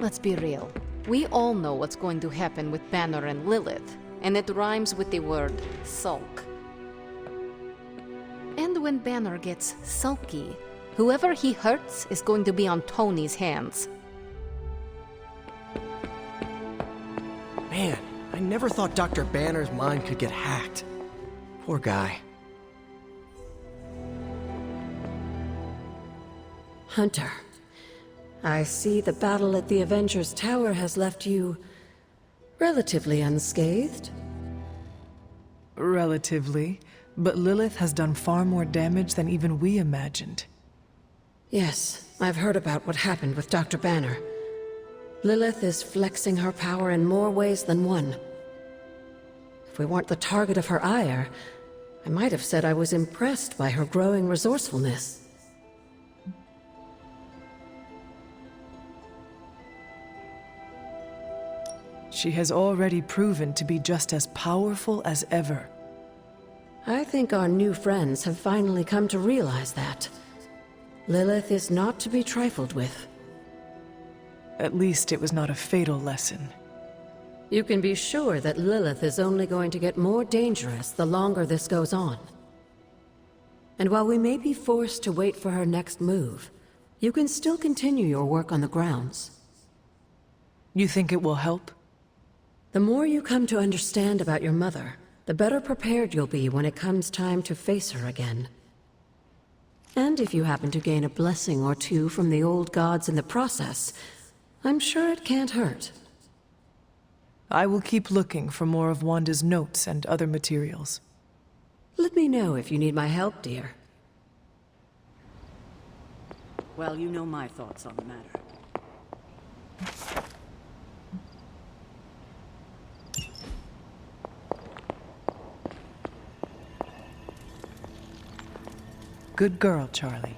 Let's be real. We all know what's going to happen with Banner and Lilith, and it rhymes with the word sulk. And when Banner gets sulky, whoever he hurts is going to be on Tony's hands. Man, I never thought Dr. Banner's mind could get hacked. Poor guy. Hunter, I see the battle at the Avengers Tower has left you relatively unscathed. Relatively, but Lilith has done far more damage than even we imagined. Yes, I've heard about what happened with Dr. Banner. Lilith is flexing her power in more ways than one. If we weren't the target of her ire, I might have said I was impressed by her growing resourcefulness. She has already proven to be just as powerful as ever. I think our new friends have finally come to realize that. Lilith is not to be trifled with. At least it was not a fatal lesson. You can be sure that Lilith is only going to get more dangerous the longer this goes on. And while we may be forced to wait for her next move, you can still continue your work on the grounds. You think it will help? The more you come to understand about your mother, the better prepared you'll be when it comes time to face her again. And if you happen to gain a blessing or two from the old gods in the process, I'm sure it can't hurt. I will keep looking for more of Wanda's notes and other materials. Let me know if you need my help, dear. Well, you know my thoughts on the matter. Good girl, Charlie.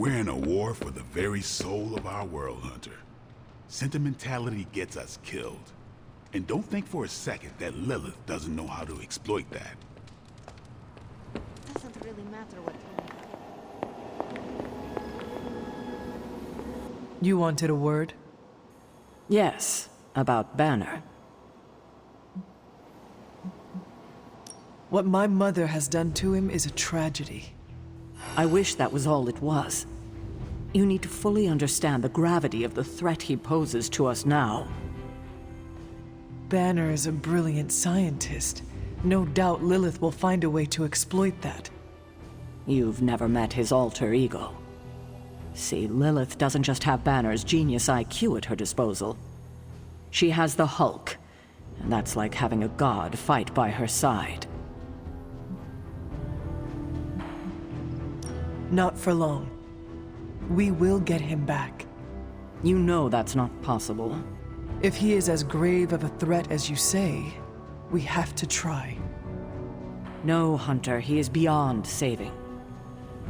We're in a war for the very soul of our world, Hunter. Sentimentality gets us killed. And don't think for a second that Lilith doesn't know how to exploit that. Doesn't really matter what You wanted a word? Yes, about Banner. What my mother has done to him is a tragedy. I wish that was all it was. You need to fully understand the gravity of the threat he poses to us now. Banner is a brilliant scientist. No doubt Lilith will find a way to exploit that. You've never met his alter ego. See, Lilith doesn't just have Banner's genius IQ at her disposal. She has the Hulk, and that's like having a god fight by her side. Not for long. We will get him back. You know that's not possible. If he is as grave of a threat as you say, we have to try. No, Hunter, he is beyond saving.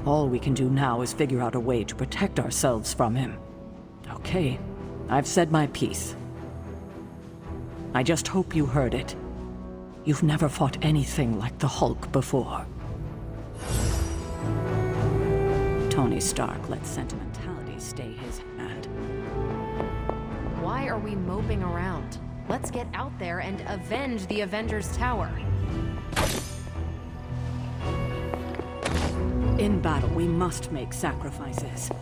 All we can do now is figure out a way to protect ourselves from him. Okay, I've said my piece. I just hope you heard it. You've never fought anything like the Hulk before. Tony Stark let sentimentality stay his hand. Why are we moping around? Let's get out there and avenge the Avengers Tower. In battle, we must make sacrifices. I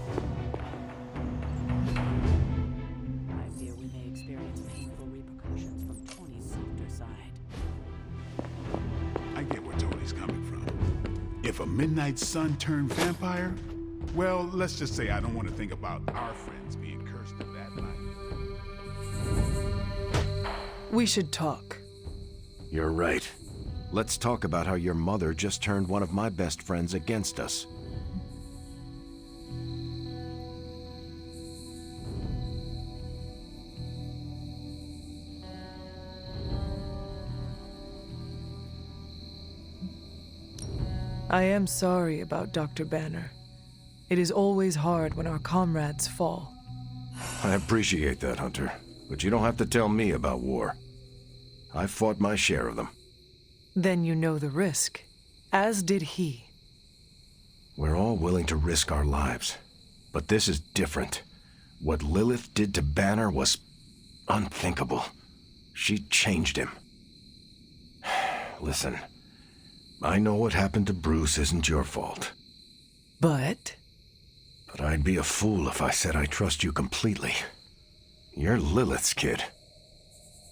fear we may experience painful repercussions from Tony's softer side. I get where Tony's coming from. If a midnight sun turned vampire, well, let's just say I don't want to think about our friends being cursed in that night. We should talk. You're right. Let's talk about how your mother just turned one of my best friends against us. I am sorry about Dr. Banner. It is always hard when our comrades fall. I appreciate that, Hunter. But you don't have to tell me about war. I've fought my share of them. Then you know the risk, as did he. We're all willing to risk our lives. But this is different. What Lilith did to Banner was unthinkable. She changed him. Listen, I know what happened to Bruce isn't your fault. But I'd be a fool if I said I trust you completely. You're Lilith's kid.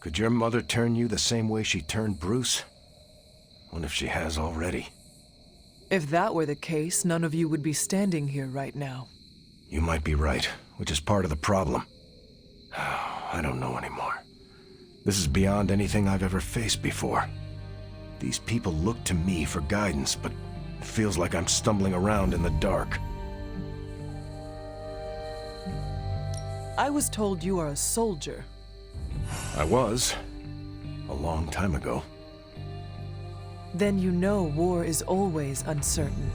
Could your mother turn you the same way she turned Bruce? What if she has already? if that were the case, none of you would be standing here right now. You might be right, which is part of the problem. I don't know anymore. This is beyond anything I've ever faced before. These people look to me for guidance, but it feels like I'm stumbling around in the dark. I was told you are a soldier. I was. A long time ago. Then you know war is always uncertain.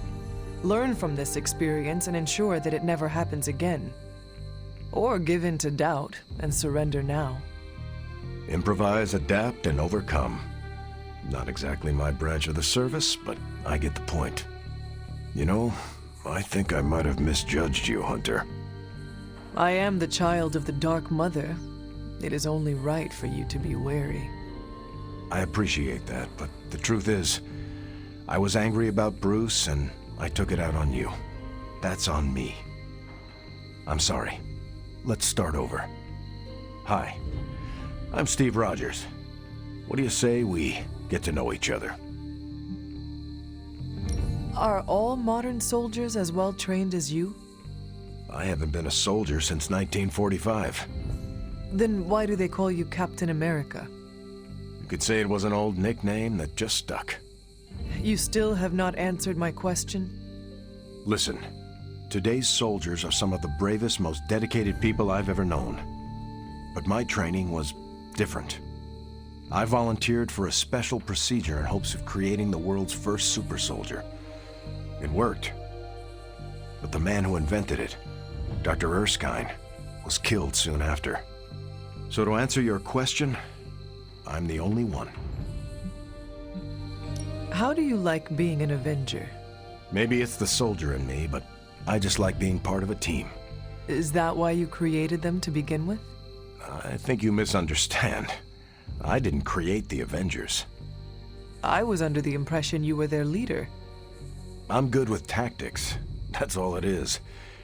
Learn from this experience and ensure that it never happens again. Or give in to doubt and surrender now. Improvise, adapt, and overcome. Not exactly my branch of the service, but I get the point. You know, I think I might have misjudged you, Hunter. I am the child of the Dark Mother. It is only right for you to be wary. I appreciate that, but the truth is, I was angry about Bruce, and I took it out on you. That's on me. I'm sorry. Let's start over. Hi, I'm Steve Rogers. What do you say we get to know each other? Are all modern soldiers as well trained as you? I haven't been a soldier since 1945. Then why do they call you Captain America? You could say it was an old nickname that just stuck. You still have not answered my question? Listen, today's soldiers are some of the bravest, most dedicated people I've ever known. But my training was different. I volunteered for a special procedure in hopes of creating the world's first super soldier. It worked. But the man who invented it, Dr. Erskine, was killed soon after. So to answer your question, I'm the only one. How do you like being an Avenger? Maybe it's the soldier in me, but I just like being part of a team. Is that why you created them to begin with? I think you misunderstand. I didn't create the Avengers. I was under the impression you were their leader. I'm good with tactics. That's all it is.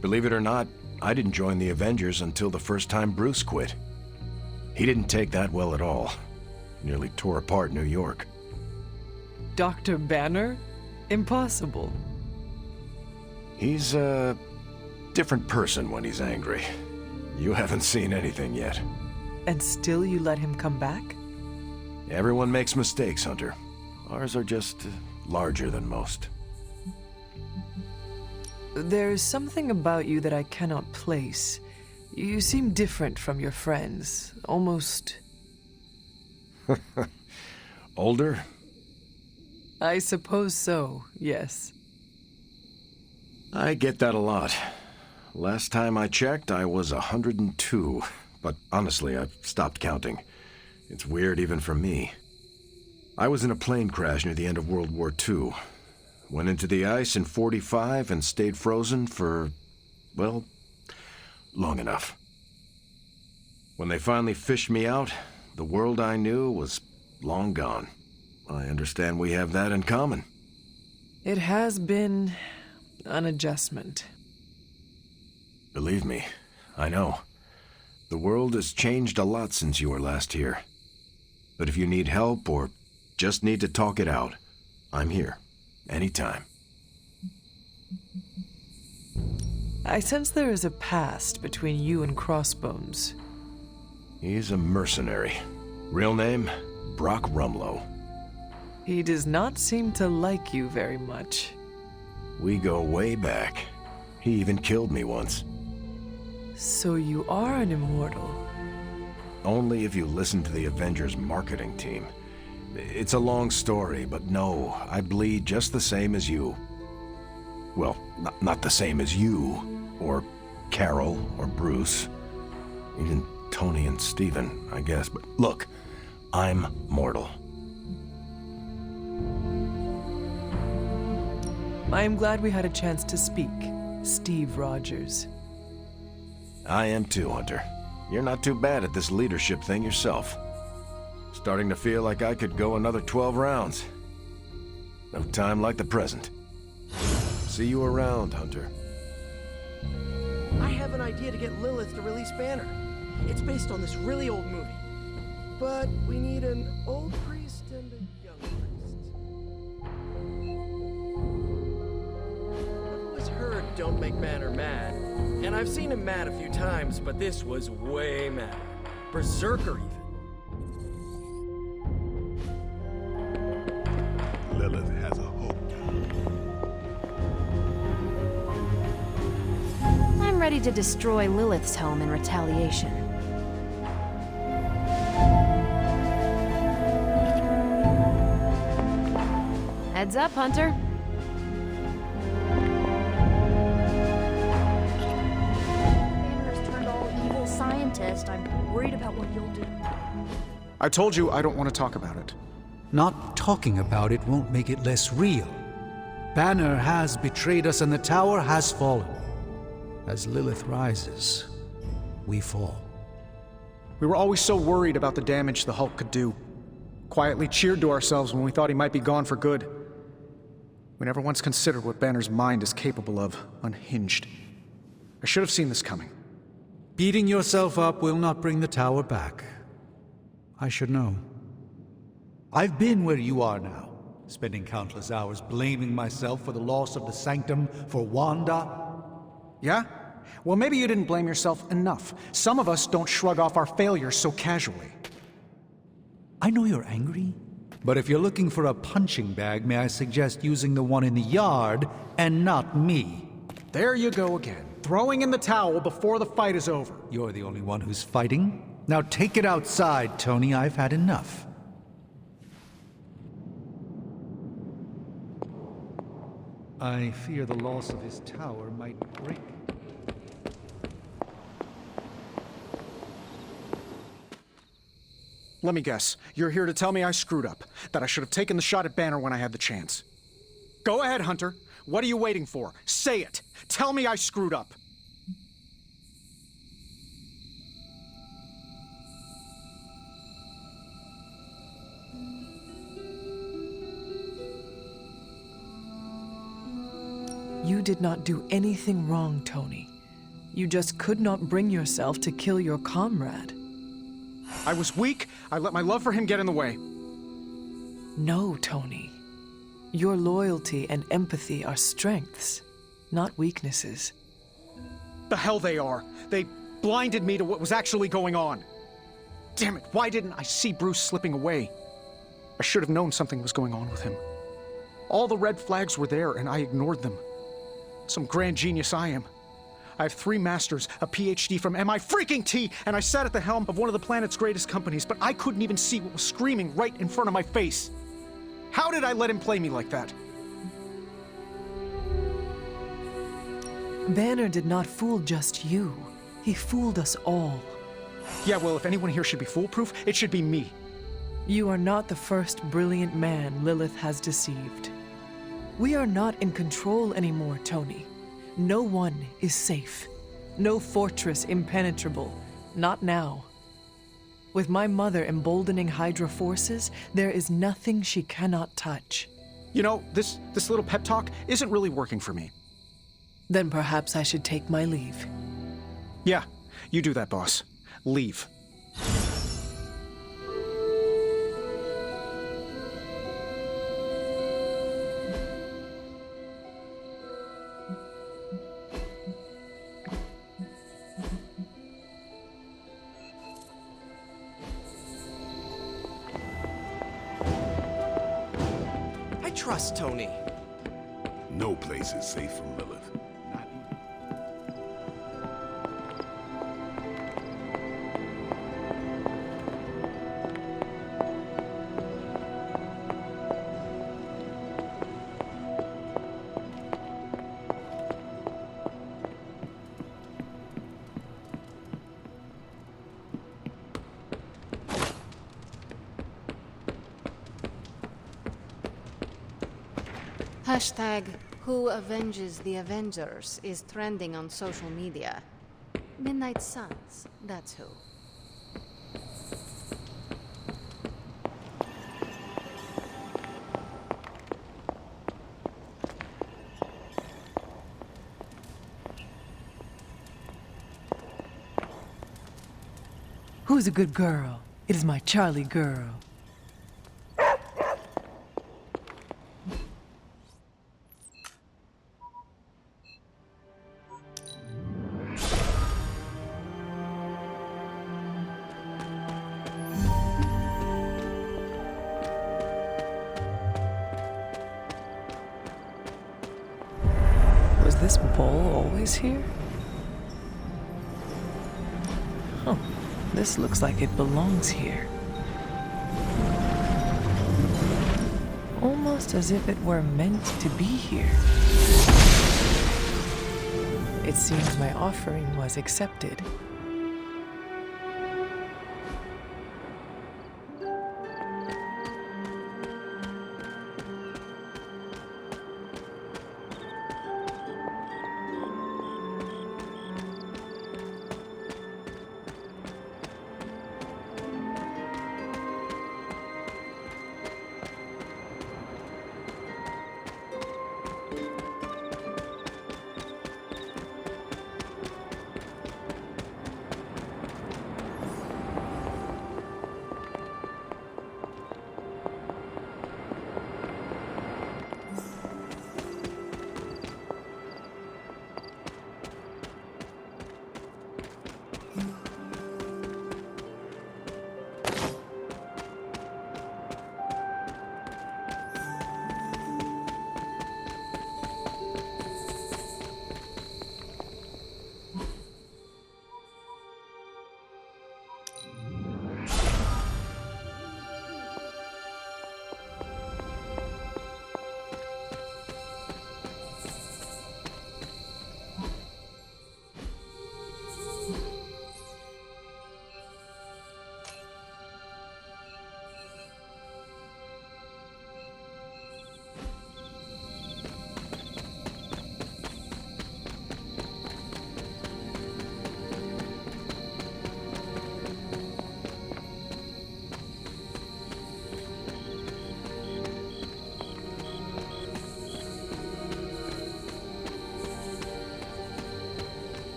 Believe it or not, I didn't join the Avengers until the first time Bruce quit. He didn't take that well at all. Nearly tore apart New York. Dr. Banner? Impossible. He's a different person when he's angry. You haven't seen anything yet. And still you let him come back? Everyone makes mistakes, Hunter. Ours are just larger than most. There's something about you that I cannot place. You seem different from your friends. Almost... Older? I suppose so, yes. I get that a lot. Last time I checked, I was 102. But honestly, I've stopped counting. It's weird even for me. I was in a plane crash near the end of World War II. Went into the ice in '45 and stayed frozen for, well, long enough. When they finally fished me out, the world I knew was long gone. I understand we have that in common. It has been an adjustment. Believe me, I know. The world has changed a lot since you were last here. But if you need help or just need to talk it out, I'm here. Anytime. I sense there is a past between you and Crossbones. He's a mercenary. Real name, Brock Rumlow. He does not seem to like you very much. We go way back. He even killed me once. So you are an immortal. Only if you listen to the Avengers marketing team. It's a long story, but no, I bleed just the same as you. Well, not the same as you, or Carol, or Bruce. Even Tony and Steven, I guess. But look, I'm mortal. I am glad we had a chance to speak, Steve Rogers. I am too, Hunter. You're not too bad at this leadership thing yourself. Starting to feel like I could go another 12 rounds. No time like the present. See you around, Hunter. I have an idea to get Lilith to release Banner. It's based on this really old movie. But we need an old priest and a young priest. I've always heard don't make Banner mad. And I've seen him mad a few times, but this was way mad. Berserker even. Lilith has a hope. I'm ready to destroy Lilith's home in retaliation. Heads up, Hunter. Banner's turned all evil scientist. I'm worried about what you'll do. I told you I don't want to talk about it. Not talking about it won't make it less real. Banner has betrayed us and the tower has fallen. As Lilith rises, we fall. We were always so worried about the damage the Hulk could do. Quietly cheered to ourselves when we thought he might be gone for good. We never once considered what Banner's mind is capable of, unhinged. I should have seen this coming. Beating yourself up will not bring the tower back. I should know. I've been where you are now, spending countless hours blaming myself for the loss of the Sanctum for Wanda. Yeah? Well, maybe you didn't blame yourself enough. Some of us don't shrug off our failures so casually. I know you're angry, but if you're looking for a punching bag, may I suggest using the one in the yard and not me? There you go again, throwing in the towel before the fight is over. You're the only one who's fighting. Now take it outside, Tony. I've had enough. I fear the loss of his tower might break. Let me guess. You're here to tell me I screwed up. That I should have taken the shot at Banner when I had the chance. Go ahead, Hunter. What are you waiting for? Say it. Tell me I screwed up. You did not do anything wrong, Tony. You just could not bring yourself to kill your comrade. I was weak. I let my love for him get in the way. No, Tony. Your loyalty and empathy are strengths, not weaknesses. The hell they are. They blinded me to what was actually going on. Damn it, why didn't I see Bruce slipping away? I should have known something was going on with him. All the red flags were there, and I ignored them. Some grand genius I am. I have 3 masters, a PhD from MI-freaking-T, and I sat at the helm of one of the planet's greatest companies, but I couldn't even see what was screaming right in front of my face. How did I let him play me like that? Banner did not fool just you. He fooled us all. Yeah, well, if anyone here should be foolproof, it should be me. You are not the first brilliant man Lilith has deceived. We are not in control anymore, Tony. No one is safe. No fortress impenetrable. Not now. With my mother emboldening Hydra forces, there is nothing she cannot touch. You know, this little pep talk isn't really working for me. Then perhaps I should take my leave. Yeah, you do that, boss. Leave. I trust Tony. No place is safe from Lilith. Not even. Hashtag Who Avenges the Avengers is trending on social media. Midnight Suns, that's who. Who's a good girl? It is my Charlie girl. Was this bowl always here? Oh, this looks like it belongs here. Almost as if it were meant to be here. It seems my offering was accepted.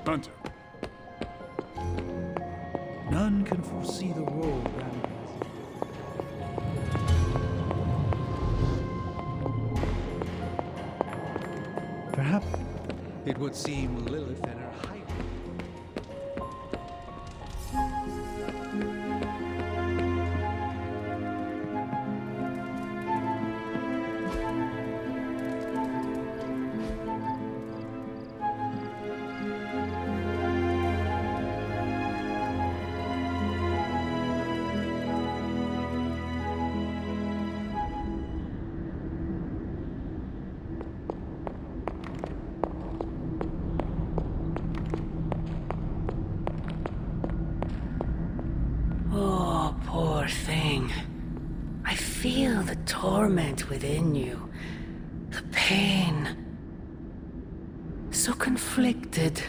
Hunter. None can foresee the road Banner has. Perhaps it would seem Lilith and her hiding. Oh, poor thing. I feel the torment within you. The pain. So conflicted.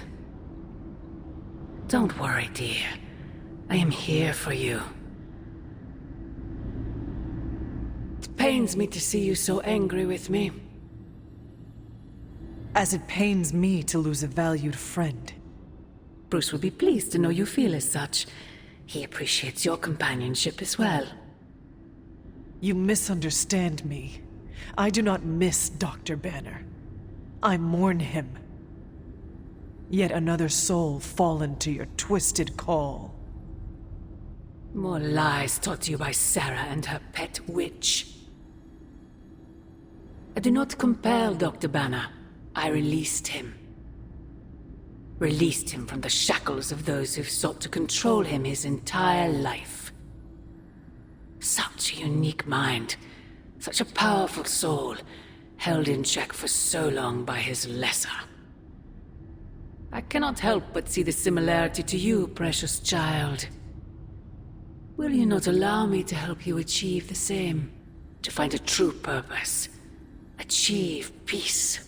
Don't worry, dear. I am here for you. It pains me to see you so angry with me. As it pains me to lose a valued friend. Bruce will be pleased to know you feel as such. He appreciates your companionship as well. You misunderstand me. I do not miss Dr. Banner. I mourn him. Yet another soul fallen to your twisted call. More lies taught to you by Sarah and her pet witch. I do not compel Dr. Banner. I released him. Released him from the shackles of those who've sought to control him his entire life. Such a unique mind, such a powerful soul, held in check for so long by his lesser. I cannot help but see the similarity to you, precious child. Will you not allow me to help you achieve the same? To find a true purpose, achieve peace.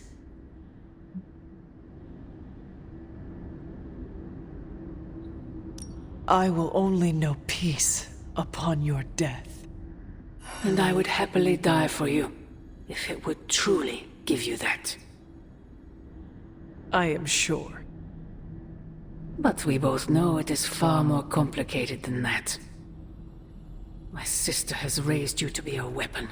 I will only know peace upon your death. And I would happily die for you, if it would truly give you that. I am sure. But we both know it is far more complicated than that. My sister has raised you to be a weapon,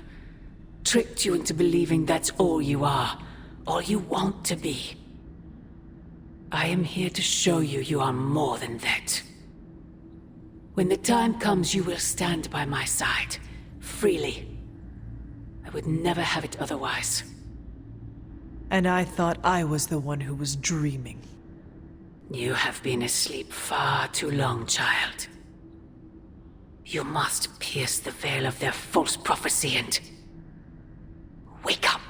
tricked you into believing that's all you are, all you want to be. I am here to show you you are more than that. When the time comes, you will stand by my side, freely. I would never have it otherwise. And I thought I was the one who was dreaming. You have been asleep far too long, child. You must pierce the veil of their false prophecy and wake up.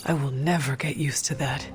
I will never get used to that.